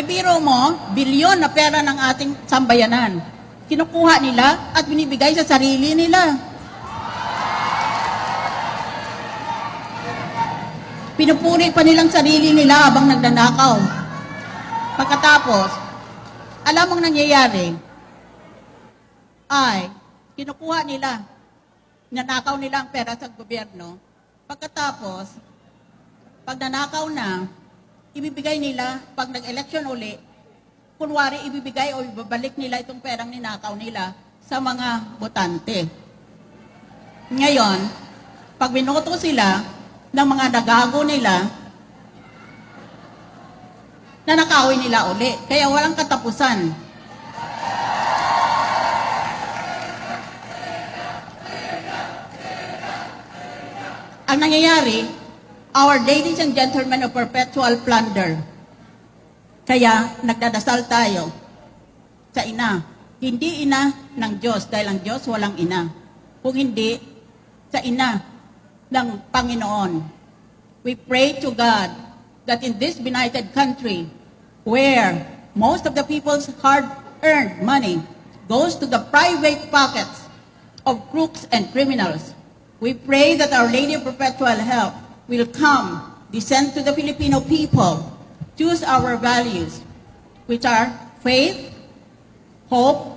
biro mo, bilyon na pera ng ating sambayanan. Kinukuha nila at binibigay sa sarili nila. Pinupuri pa nilang sarili nila habang nagnanakaw. Pagkatapos, alam mong nangyayari ay kinukuha nila, nanakaw nila ang pera sa gobyerno. Pagkatapos, pag nanakaw na, ibibigay nila, pag nag-election uli, kunwari ibibigay o ibabalik nila itong perang ninakaw nila sa mga botante. Ngayon, pag binoto sila ng mga nagago nila, nanakawin nila uli. Kaya walang katapusan. Ang nangyayari, our ladies and gentlemen of perpetual plunder. Kaya nagdadasal tayo sa ina. Hindi ina ng Diyos, dahil ang Diyos walang ina. Kung hindi, sa ina ng Panginoon. We pray to God that in this benighted country, where most of the people's hard-earned money goes to the private pockets of crooks and criminals, we pray that Our Lady of Perpetual Help will come, descend to the Filipino people, choose our values, which are faith, hope,